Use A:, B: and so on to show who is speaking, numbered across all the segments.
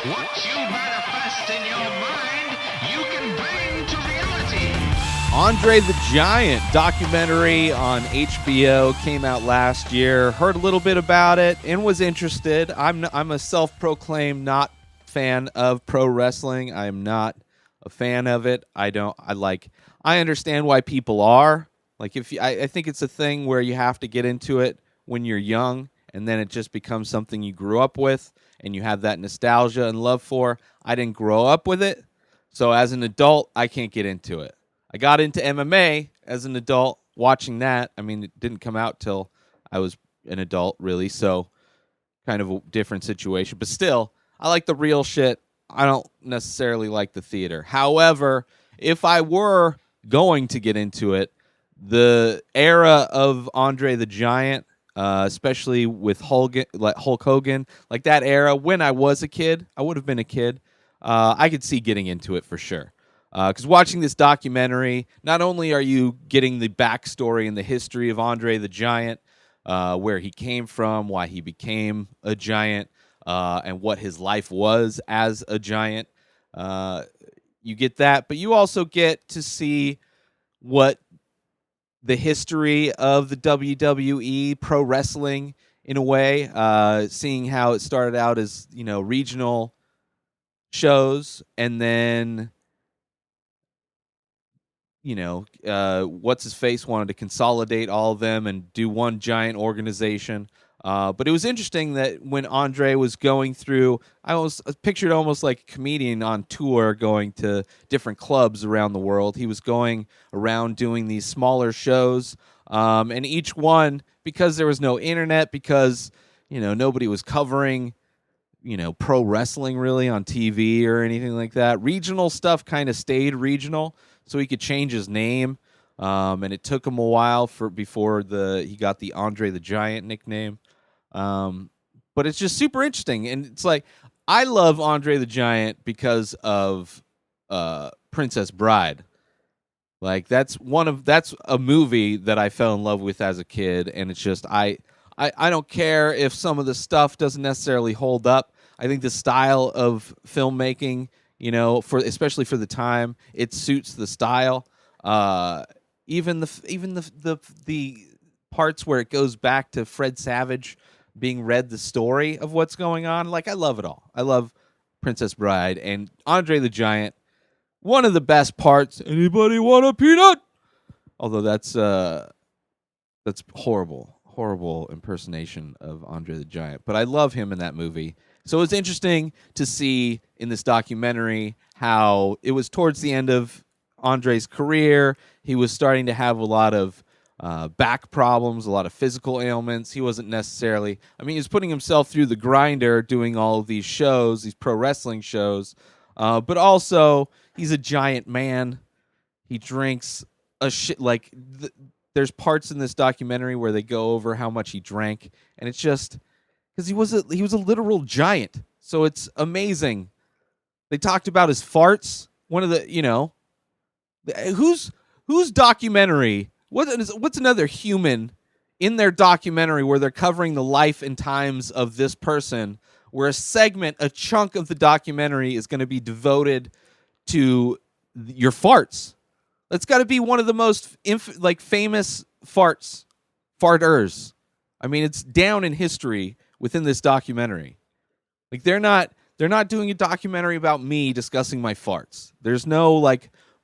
A: What you manifest in your mind, you can bring to reality.
B: Andre the Giant documentary on HBO came out last year. Heard a little bit about it and was interested. I'm a self-proclaimed not fan of pro wrestling. I am not a fan of it. I understand why people are. Like I think it's a thing where you have to get into it when you're young, and then it just becomes something you grew up with and you have that nostalgia and love for. I didn't grow up with it, so as an adult, I can't get into it. I got into MMA as an adult watching that. I mean, it didn't come out till I was an adult, really, so kind of a different situation. But still, I like the real shit. I don't necessarily like the theater. However, if I were going to get into it, the era of Andre the Giant, especially with Hulk Hogan, like that era when I was a kid, I would have been a kid, I could see getting into it for sure. Because watching this documentary, not only are you getting the backstory and the history of Andre the Giant, where he came from, why he became a giant, and what his life was as a giant, you get that. But you also get to see what the history of the WWE pro wrestling in a way, seeing how it started out as, regional shows, and then what's his face wanted to consolidate all of them and do one giant organization. But it was interesting that when Andre was going through, I was pictured almost like a comedian on tour going to different clubs around the world. He was going around doing these smaller shows, and each one, because there was no internet, because nobody was covering pro wrestling really on TV or anything like that. Regional stuff kind of stayed regional, so he could change his name. And it took him a while before he got the Andre the Giant nickname. But it's just super interesting, and it's like I love Andre the Giant because of Princess Bride. Like that's a movie that I fell in love with as a kid, and it's just I don't care if some of the stuff doesn't necessarily hold up. I think the style of filmmaking, especially for the time, it suits the style. Even the parts where it goes back to Fred Savage being read the story of what's going on, like I love it all. I love Princess Bride and Andre the Giant. One of the best parts. Anybody want a peanut? Although that's horrible impersonation of Andre the Giant. But I love him in that movie. So it's interesting to see in this documentary how it was towards the end of Andre's career. He was starting to have a lot of back problems, a lot of physical ailments. He wasn't necessarily, he was putting himself through the grinder doing all of these shows, these pro wrestling shows. But also, he's a giant man. He drinks a shit, there's parts in this documentary where they go over how much he drank, and it's just because he was a literal giant. So it's amazing. They talked about his farts. One of the whose documentary? What's another human in their documentary where they're covering the life and times of this person, where a chunk of the documentary is going to be devoted to your farts? That's got to be one of the most famous farters. It's down in history within this documentary. Like they're not doing a documentary about me discussing my farts. There's no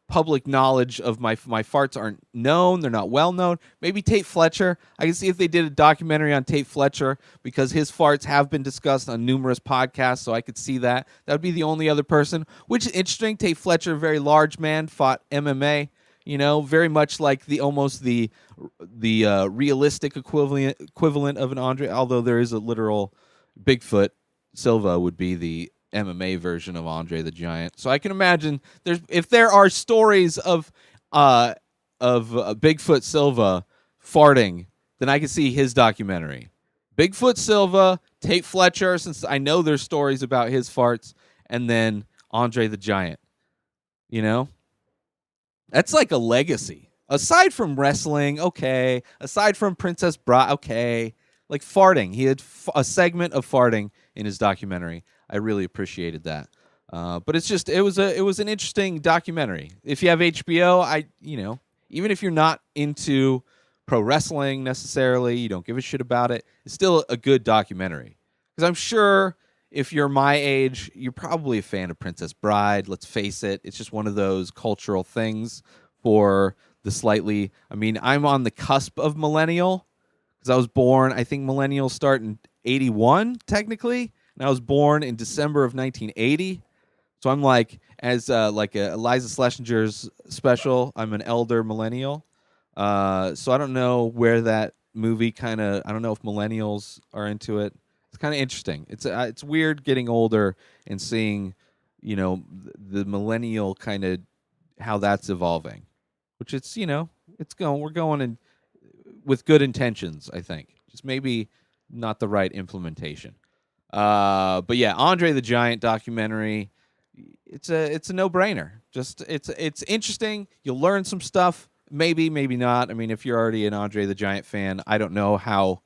B: public knowledge of my farts aren't known. They're not well known. Maybe Tate Fletcher. I can see if they did a documentary on Tate Fletcher, because his farts have been discussed on numerous podcasts, so I could see that. That would be the only other person, which is interesting. Tate Fletcher, a very large man, fought MMA, very much like the realistic equivalent of an Andre, although there is a literal Bigfoot. Silva would be the MMA version of Andre the Giant. So I can imagine if there are stories of Bigfoot Silva farting, then I can see his documentary. Bigfoot Silva, Tate Fletcher, since I know there's stories about his farts, and then Andre the Giant. That's like a legacy. Aside from wrestling, okay. Aside from Princess Bride, okay. Like farting. He had a segment of farting in his documentary. I really appreciated that. But it was an interesting documentary. If you have HBO, even if you're not into pro wrestling necessarily, you don't give a shit about it, it's still a good documentary. Because I'm sure if you're my age, you're probably a fan of Princess Bride. Let's face it, it's just one of those cultural things for the slightly. I mean, I'm on the cusp of millennial because I was born. I think millennials start in '81 technically, and I was born in December of 1980. So I'm like, as like Eliza Schlesinger's special, I'm an elder millennial. So I don't know where that movie I don't know if millennials are into it. It's kind of interesting. It's weird getting older and seeing, the millennial kind of how that's evolving, which we're going in with good intentions, I think. Just maybe not the right implementation. But yeah, Andre the Giant documentary. It's a no-brainer. Just it's interesting. You'll learn some stuff. Maybe not. I mean, if you're already an Andre the Giant fan, I don't know how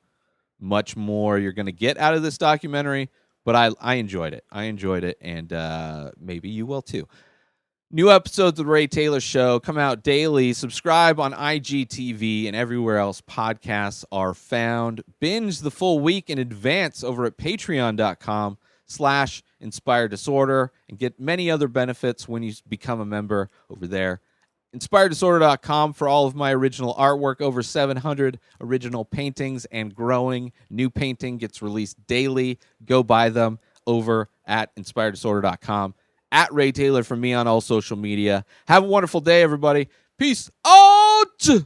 B: much more you're going to get out of this documentary, but I enjoyed it. And maybe you will too. New episodes of The Ray Taylor Show come out daily. Subscribe on IGTV and everywhere else podcasts are found. Binge the full week in advance over at patreon.com/Inspired Disorder and get many other benefits when you become a member over there. InspiredDisorder.com for all of my original artwork. Over 700 original paintings and growing. New painting gets released daily. Go buy them over at InspiredDisorder.com. At Ray Taylor for me on all social media. Have a wonderful day, everybody. Peace out!